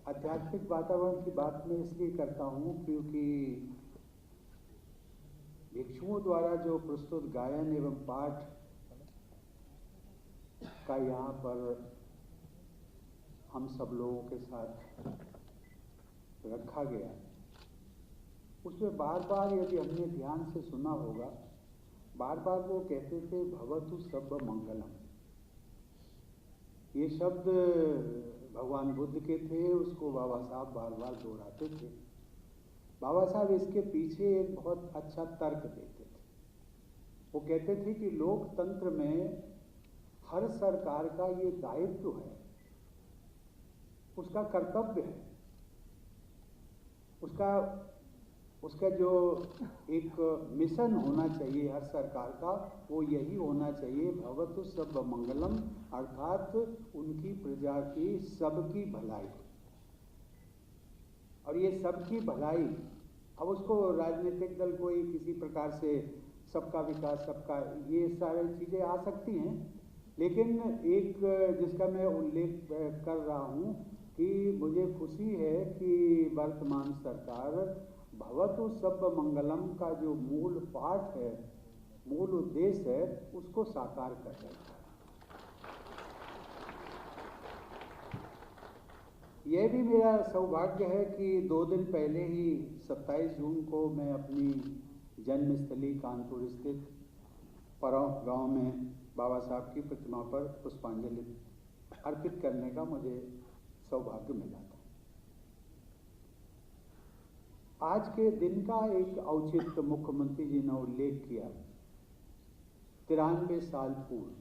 आध्यात्मिक वातावरण की बात मैं इसलिए करता हूँ क्योंकि भिक्षुओं द्वारा जो प्रस्तुत गायन एवं पाठ का यहाँ पर हम सब लोगों के साथ रखा गया, उसमें बार बार यदि हमने ध्यान से सुना होगा, बार बार वो कहते थे भवतु सर्व मंगलम। ये शब्द भगवान बुद्ध के थे, उसको बाबा साहब बार बार दोहराते थे। बाबा साहब इसके पीछे एक बहुत अच्छा तर्क देते थे। वो कहते थे कि लोकतंत्र में हर सरकार का ये दायित्व है, उसका कर्तव्य है, उसका जो एक मिशन होना चाहिए हर सरकार का, वो यही होना चाहिए भवतु सर्व मंगलम, अर्थात उनकी प्रजा की सबकी भलाई। और ये सबकी भलाई, अब उसको राजनीतिक दल कोई किसी प्रकार से सबका विकास, सबका, ये सारी चीज़ें आ सकती हैं, लेकिन एक जिसका मैं उल्लेख कर रहा हूँ कि मुझे खुशी है कि वर्तमान सरकार भवतु सर्व मंगलम का जो मूल पाठ है, मूल उद्देश्य है, उसको साकार कर रही है। यह भी मेरा सौभाग्य है कि 2 दिन पहले ही 27 जून को मैं अपनी जन्मस्थली कानपुर स्थित परौं गांव में बाबा साहब की प्रतिमा पर पुष्पांजलि अर्पित करने का मुझे सौभाग्य मिला था। आज के दिन का एक औचित्य मुख्यमंत्री जी ने उल्लेख किया। 93 साल पूर्व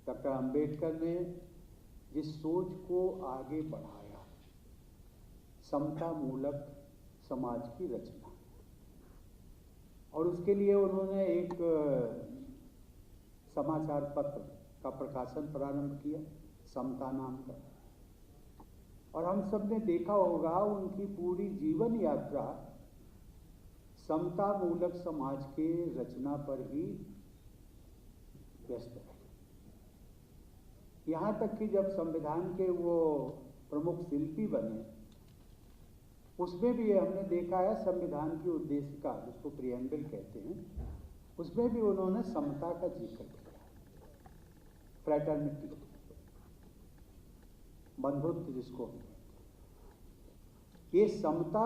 डॉक्टर आम्बेडकर ने जिस सोच को आगे बढ़ाया, समता मूलक समाज की रचना, और उसके लिए उन्होंने एक समाचार पत्र का प्रकाशन प्रारंभ किया, समता नाम का। और हम सब ने देखा होगा उनकी पूरी जीवन यात्रा समता मूलक समाज के रचना पर ही व्यस्त है। यहाँ तक कि जब संविधान के वो प्रमुख शिल्पी बने, उसमें भी हमने देखा है संविधान की उद्देशिका, जिसको प्रियम्बल कहते हैं, उसमें भी उन्होंने समता का जिक्र किया, फ्रेटर्निटी, बंधुत्व जिसको। ये समता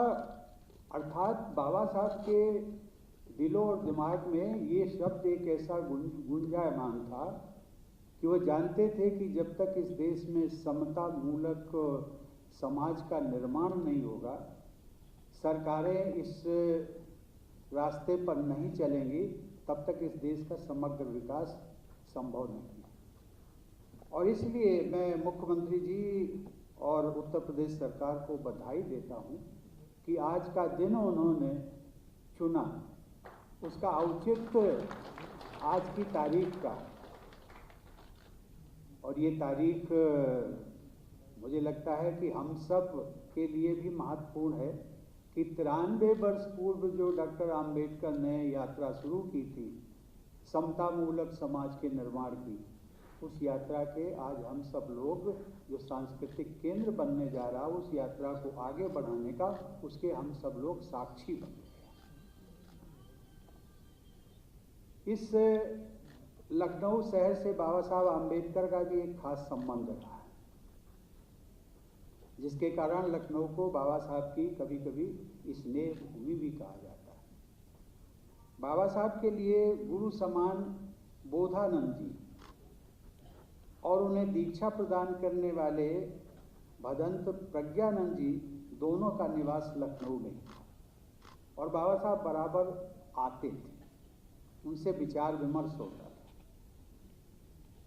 अर्थात बाबा साहब के दिलों और दिमाग में ये शब्द एक ऐसा गुंजायमान था कि वो जानते थे कि जब तक इस देश में समता मूलक समाज का निर्माण नहीं होगा, सरकारें इस रास्ते पर नहीं चलेंगी, तब तक इस देश का समग्र विकास संभव नहीं है। और इसलिए मैं मुख्यमंत्री जी और उत्तर प्रदेश सरकार को बधाई देता हूं कि आज का दिन उन्होंने चुना, उसका औचित्य आज की तारीख का। और ये तारीख मुझे लगता है कि हम सब के लिए भी महत्वपूर्ण है कि 93 वर्ष पूर्व जो डॉक्टर आम्बेडकर ने यात्रा शुरू की थी समता मूलक समाज के निर्माण की, उस यात्रा के आज हम सब लोग जो सांस्कृतिक केंद्र बनने जा रहा है, उस यात्रा को आगे बढ़ाने का, उसके हम सब लोग साक्षी बन गए। इस लखनऊ शहर से बाबा साहब आम्बेडकर का भी एक खास संबंध रहा है, जिसके कारण लखनऊ को बाबा साहब की कभी कभी स्नेह भूमि भी कहा जाता है। बाबा साहब के लिए गुरु समान बोधानंद जी और उन्हें दीक्षा प्रदान करने वाले भदंत प्रज्ञानंद जी दोनों का निवास लखनऊ में था। और बाबा साहब बराबर आते थे, उनसे विचार विमर्श होता था।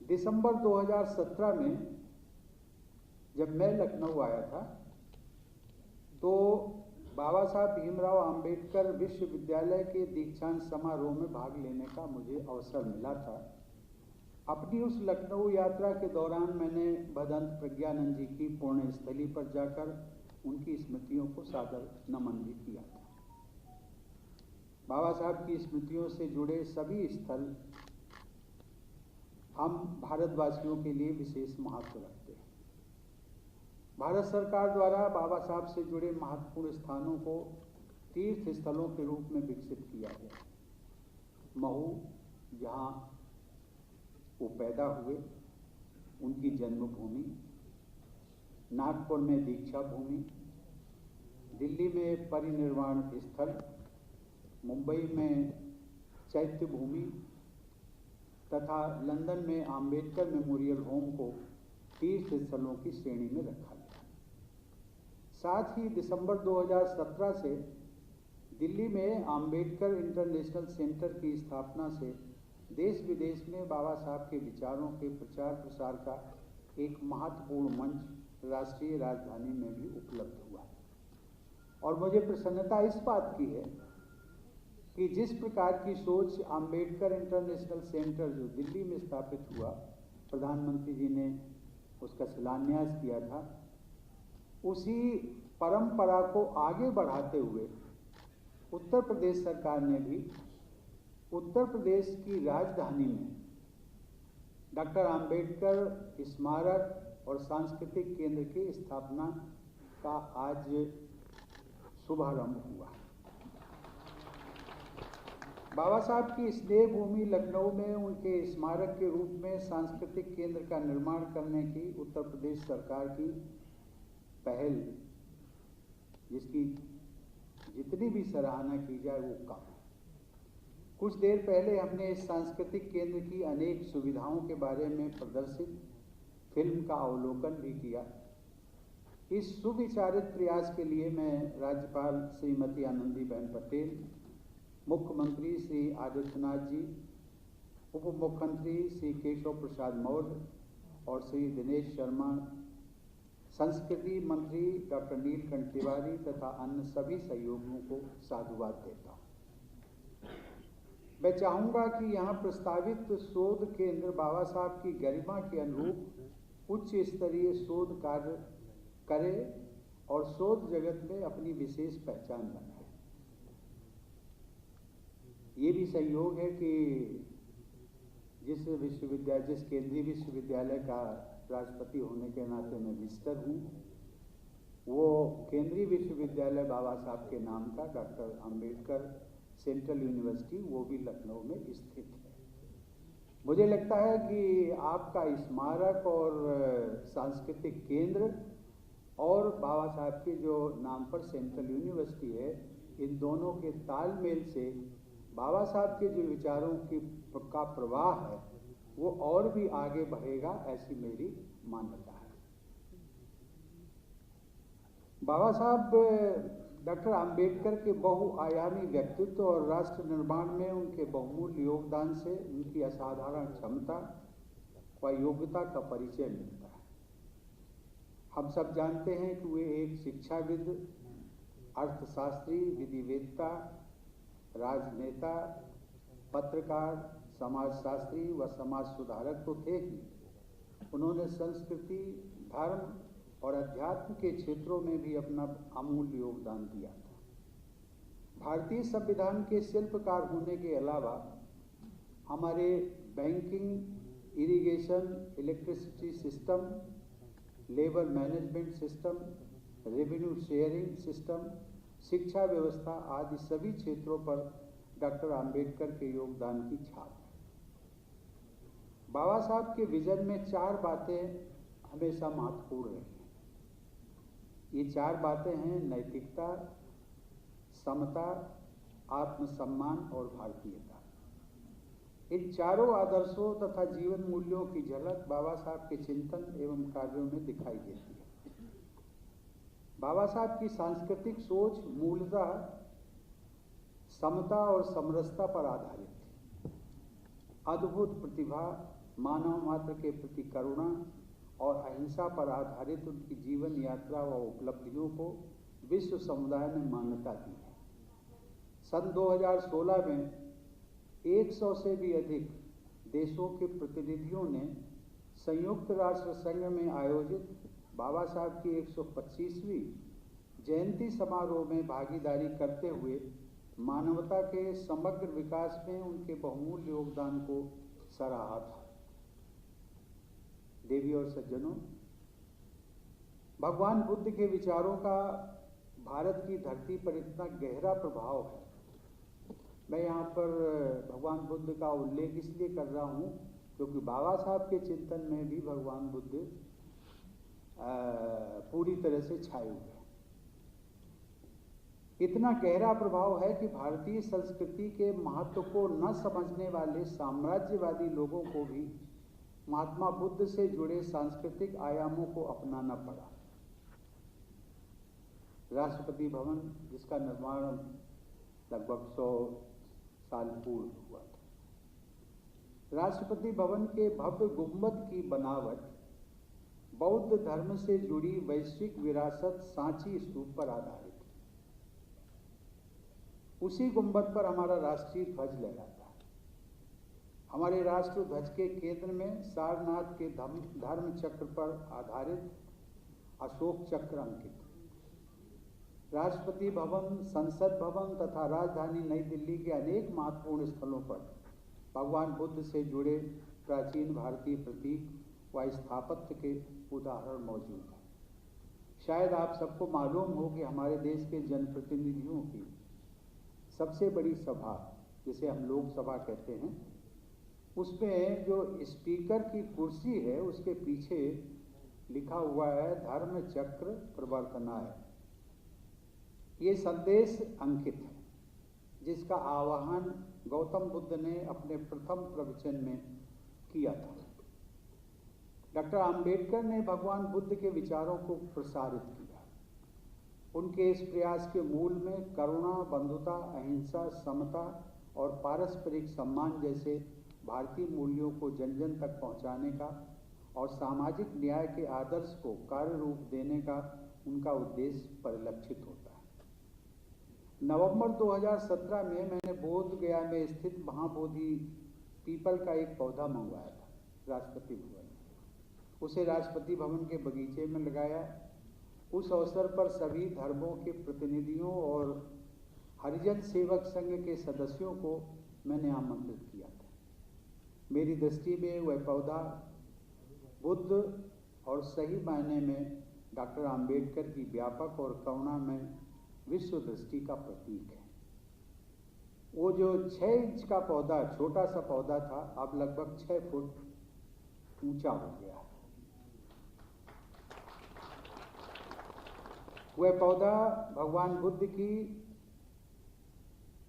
दिसंबर 2017 में जब मैं लखनऊ आया था तो बाबा साहब भीमराव अंबेडकर विश्वविद्यालय के दीक्षांत समारोह में भाग लेने का मुझे अवसर मिला था। अपनी उस लखनऊ यात्रा के दौरान मैंने भदंत प्रज्ञानंद जी की पुण्य स्थली पर जाकर उनकी स्मृतियों को सादर नमन भी किया था। बाबा साहब की स्मृतियों से जुड़े सभी स्थल हम भारतवासियों के लिए विशेष महत्व रखते हैं। भारत सरकार द्वारा बाबा साहब से जुड़े महत्वपूर्ण स्थानों को तीर्थ स्थलों के रूप में विकसित किया गया। महू, जहाँ वो पैदा हुए, उनकी जन्मभूमि, नागपुर में दीक्षा भूमि, दिल्ली में परिनिर्वाण स्थल, मुंबई में चैत्य भूमि तथा लंदन में आम्बेडकर मेमोरियल होम को तीर्थ स्थलों की श्रेणी में रखा गया। साथ ही दिसंबर 2017 से दिल्ली में आम्बेडकर इंटरनेशनल सेंटर की स्थापना से देश विदेश में बाबा साहब के विचारों के प्रचार प्रसार का एक महत्वपूर्ण मंच राष्ट्रीय राजधानी में भी उपलब्ध हुआ। और मुझे प्रसन्नता इस बात की है कि जिस प्रकार की सोच आम्बेडकर इंटरनेशनल सेंटर जो दिल्ली में स्थापित हुआ, प्रधानमंत्री जी ने उसका शिलान्यास किया था, उसी परंपरा को आगे बढ़ाते हुए उत्तर प्रदेश सरकार ने भी उत्तर प्रदेश की राजधानी में डॉक्टर आम्बेडकर स्मारक और सांस्कृतिक केंद्र की स्थापना का आज शुभारंभ हुआ। बाबा साहब की स्नेह भूमि लखनऊ में उनके स्मारक के रूप में सांस्कृतिक केंद्र का निर्माण करने की उत्तर प्रदेश सरकार की पहल, जिसकी जितनी भी सराहना की जाए वो कम है। कुछ देर पहले हमने इस सांस्कृतिक केंद्र की अनेक सुविधाओं के बारे में प्रदर्शित फिल्म का अवलोकन भी किया। इस सुविचारित प्रयास के लिए मैं राज्यपाल श्रीमती आनंदीबेन पटेल, मुख्यमंत्री श्री आदित्यनाथ जी, उप मुख्यमंत्री श्री केशव प्रसाद मौर्य और श्री दिनेश शर्मा, संस्कृति मंत्री डॉक्टर नीलकंठ तिवारी तथा अन्य सभी सहयोगियों को साधुवाद देता हूँ। मैं चाहूँगा कि यहाँ प्रस्तावित शोध केंद्र बाबा साहब की गरिमा के अनुरूप उच्च स्तरीय शोध कार्य करे और शोध जगत में अपनी विशेष पहचान बनाए। ये भी संयोग है कि जिस केंद्रीय विश्वविद्यालय का राष्ट्रपति होने के नाते मैं विजिटर हूँ, वो केंद्रीय विश्वविद्यालय बाबा साहब के नाम का डॉक्टर अंबेडकर सेंट्रल यूनिवर्सिटी, वो भी लखनऊ में स्थित है। मुझे लगता है कि आपका स्मारक और सांस्कृतिक केंद्र और बाबा साहब के जो नाम पर सेंट्रल यूनिवर्सिटी है, इन दोनों के तालमेल से बाबा साहब के जो विचारों का प्रवाह है वो और भी आगे बढ़ेगा, ऐसी मेरी मान्यता है। बाबा साहब डॉक्टर अंबेडकर के बहुआयामी व्यक्तित्व और राष्ट्र निर्माण में उनके बहुमूल्य योगदान से उनकी असाधारण क्षमता व योग्यता का परिचय मिलता है। हम सब जानते हैं कि वे एक शिक्षाविद, अर्थशास्त्री, विधिवेत्ता, राजनेता, पत्रकार, समाजशास्त्री व समाज सुधारक तो थे ही। उन्होंने संस्कृति, धर्म और अध्यात्म के क्षेत्रों में भी अपना अमूल्य योगदान दिया था। भारतीय संविधान के शिल्पकार होने के अलावा हमारे banking, irrigation, electricity system, labour management system, revenue sharing system, शिक्षा व्यवस्था आदि सभी क्षेत्रों पर डॉक्टर अंबेडकर के योगदान की छाप है। बाबा साहब के विजन में 4 बातें हमेशा महत्वपूर्ण रही। ये 4 बातें हैं: नैतिकता, समता, आत्मसम्मान और भारतीयता। इन चारों आदर्शों तथा जीवन मूल्यों की झलक बाबा साहब के चिंतन एवं कार्यों में दिखाई देती है। बाबा साहब की सांस्कृतिक सोच मूलतः समता और समरसता पर आधारित थी। अद्भुत प्रतिभा, मानव मात्र के प्रति करुणा और अहिंसा पर आधारित उनकी जीवन यात्रा व उपलब्धियों को विश्व समुदाय ने मान्यता दी है। सन 2016 में 100 से भी अधिक देशों के प्रतिनिधियों ने संयुक्त राष्ट्र संघ में आयोजित बाबा साहब की 125वीं जयंती समारोह में भागीदारी करते हुए मानवता के समग्र विकास में उनके बहुमूल्य योगदान को सराहा था। देवी और सज्जनों, भगवान बुद्ध के विचारों का भारत की धरती पर इतना गहरा प्रभाव है। मैं यहाँ पर भगवान बुद्ध का उल्लेख इसलिए कर रहा हूँ क्योंकि बाबा साहब के चिंतन में भी भगवान बुद्ध पूरी तरह से छाए हुए हैं। इतना गहरा प्रभाव है कि भारतीय संस्कृति के महत्व को न समझने वाले साम्राज्यवादी लोगों को भी महात्मा बुद्ध से जुड़े सांस्कृतिक आयामों को अपनाना पड़ा। राष्ट्रपति भवन, जिसका निर्माण लगभग 100 साल पूर्व हुआ था, राष्ट्रपति भवन के भव्य गुंबद की बनावट बौद्ध धर्म से जुड़ी वैश्विक विरासत सांची स्तूप पर आधारित है। उसी गुंबद पर हमारा राष्ट्रीय ध्वज लहराता है। हमारे राष्ट्र ध्वज के केंद्र में सारनाथ के धर्म चक्र पर आधारित अशोक चक्र अंकित। राष्ट्रपति भवन, संसद भवन तथा राजधानी नई दिल्ली के अनेक महत्वपूर्ण स्थलों पर भगवान बुद्ध से जुड़े प्राचीन भारतीय प्रतीक व स्थापत्य के उदाहरण मौजूद हैं। शायद आप सबको मालूम हो कि हमारे देश के जनप्रतिनिधियों की सबसे बड़ी सभा, जिसे हम लोकसभा कहते हैं, उसमें जो स्पीकर की कुर्सी है उसके पीछे लिखा हुआ है धर्म चक्र प्रवर्तनाय। ये संदेश अंकित है, जिसका आह्वान गौतम बुद्ध ने अपने प्रथम प्रवचन में किया था। डॉक्टर अंबेडकर ने भगवान बुद्ध के विचारों को प्रसारित किया। उनके इस प्रयास के मूल में करुणा, बंधुता, अहिंसा, समता और पारस्परिक सम्मान जैसे भारतीय मूल्यों को जन जन तक पहुंचाने का और सामाजिक न्याय के आदर्श को कार्य रूप देने का उनका उद्देश्य परिलक्षित होता है। नवंबर 2017 में मैंने बोध गया में स्थित महाबोधि पीपल का एक पौधा मंगवाया था राष्ट्रपति भवन। उसे राष्ट्रपति भवन के बगीचे में लगाया। उस अवसर पर सभी धर्मों के प्रतिनिधियों और हरिजन सेवक संघ के सदस्यों को मैंने आमंत्रित किया था। मेरी दृष्टि में वह पौधा बुद्ध और सही मायने में डॉक्टर आम्बेडकर की व्यापक और करुणामय विश्व दृष्टि का प्रतीक है। वो जो 6 इंच का पौधा, छोटा सा पौधा था, अब लगभग 6 फुट ऊंचा हो गया है। वह पौधा भगवान बुद्ध की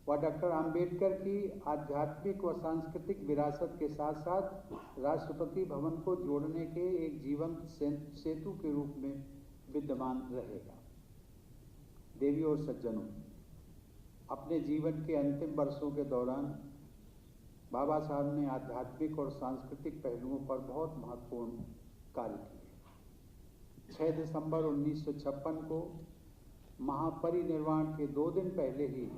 व डॉक्टर आम्बेडकर की आध्यात्मिक व सांस्कृतिक विरासत के साथ साथ राष्ट्रपति भवन को जोड़ने के एक जीवंत सेतु के रूप में विद्यमान रहेगा। देवी और सज्जनों, अपने जीवन के अंतिम वर्षों के दौरान बाबा साहब ने आध्यात्मिक और सांस्कृतिक पहलुओं पर बहुत महत्वपूर्ण कार्य किए। 6 दिसंबर 1956 को महापरिनिर्वाण के 2 दिन पहले ही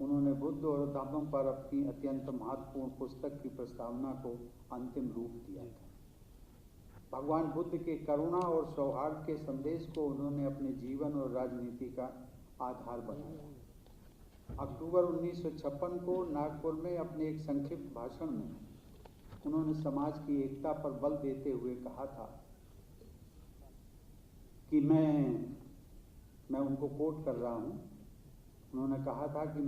उन्होंने बुद्ध और धम्म पर अपनी अत्यंत महत्वपूर्ण पुस्तक की प्रस्तावना को अंतिम रूप दिया था। भगवान बुद्ध के करुणा और सौहार्द के संदेश को उन्होंने अपने जीवन और राजनीति का आधार बनाया। अक्टूबर 1956 को नागपुर में अपने एक संक्षिप्त भाषण में उन्होंने समाज की एकता पर बल देते हुए कहा था कि मैं उनको कोट कर रहा हूँ। उन्होंने कहा था कि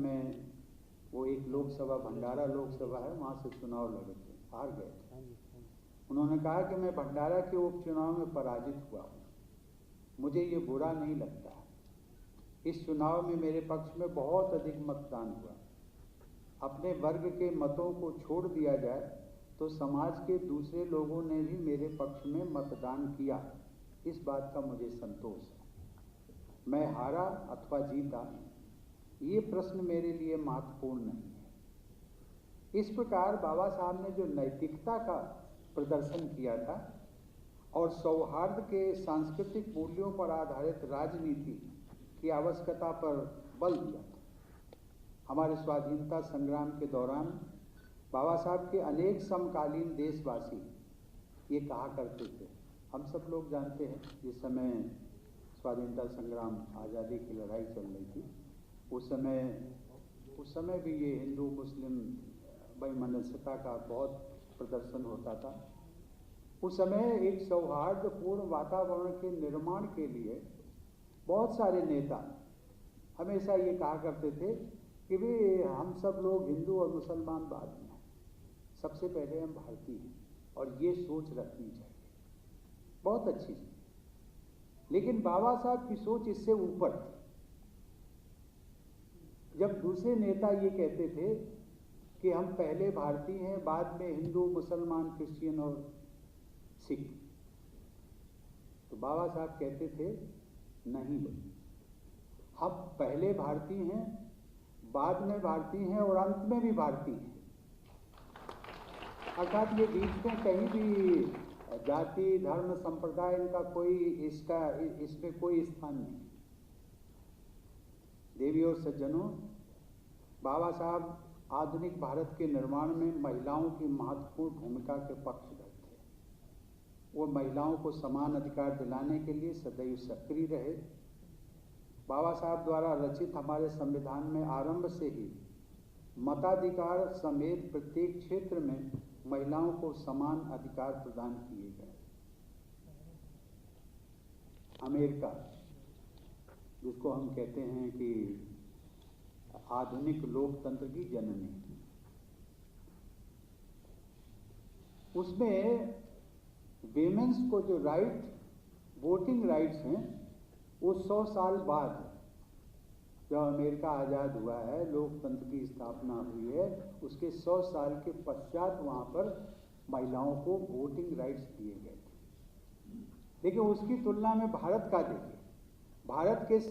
वो एक लोकसभा, भंडारा लोकसभा है, वहाँ से चुनाव लड़े थे, हार गए थे। उन्होंने कहा कि मैं भंडारा के उपचुनाव में पराजित हुआ हूँ, मुझे ये बुरा नहीं लगता। इस चुनाव में मेरे पक्ष में बहुत अधिक मतदान हुआ। अपने वर्ग के मतों को छोड़ दिया जाए तो समाज के दूसरे लोगों ने भी मेरे पक्ष में मतदान किया, इस बात का मुझे संतोष है। मैं हारा अथवा जीता, ये प्रश्न मेरे लिए महत्वपूर्ण नहीं है। इस प्रकार बाबा साहब ने जो नैतिकता का प्रदर्शन किया था और सौहार्द के सांस्कृतिक मूल्यों पर आधारित राजनीति की आवश्यकता पर बल दिया था। हमारे स्वाधीनता संग्राम के दौरान बाबा साहब के अनेक समकालीन देशवासी ये कहा करते थे, हम सब लोग जानते हैं, जिस समय स्वाधीनता संग्राम, आज़ादी की लड़ाई चल रही थी, उस समय भी ये हिंदू मुस्लिम वैमनस्यता का बहुत प्रदर्शन होता था। उस समय एक सौहार्दपूर्ण वातावरण के निर्माण के लिए बहुत सारे नेता हमेशा ये कहा करते थे कि भाई हम सब लोग हिंदू और मुसलमान बाद में हैं, सबसे पहले हम भारतीय हैं, और ये सोच रखनी चाहिए। बहुत अच्छी चीज। लेकिन बाबा साहब की सोच इससे ऊपर थी। जब दूसरे नेता ये कहते थे कि हम पहले भारतीय हैं, बाद में हिंदू, मुसलमान, क्रिश्चियन और सिख, तो बाबा साहब कहते थे नहीं भाई, हम पहले भारतीय हैं, बाद में भारतीय हैं और अंत में भी भारतीय हैं। अर्थात ये बीच में कहीं भी जाति, धर्म, संप्रदाय इनका इसमें कोई स्थान नहीं। देवी और सज्जनों, बाबा साहब आधुनिक भारत के निर्माण में महिलाओं की महत्वपूर्ण भूमिका के पक्षधर थे। वो महिलाओं को समान अधिकार दिलाने के लिए सदैव सक्रिय रहे। बाबा साहब द्वारा रचित हमारे संविधान में आरंभ से ही मताधिकार समेत प्रत्येक क्षेत्र में महिलाओं को समान अधिकार प्रदान किए गए। अमेरिका, जिसको हम कहते हैं कि आधुनिक लोकतंत्र की जननी, उसमें विमेंस को जो वोटिंग राइट्स हैं, वो 100 साल बाद जब अमेरिका आज़ाद हुआ है, लोकतंत्र की स्थापना हुई है, उसके 100 साल के पश्चात वहाँ पर महिलाओं को वोटिंग राइट्स दिए गए थे। लेकिन उसकी तुलना में भारत का देखिए, भारत के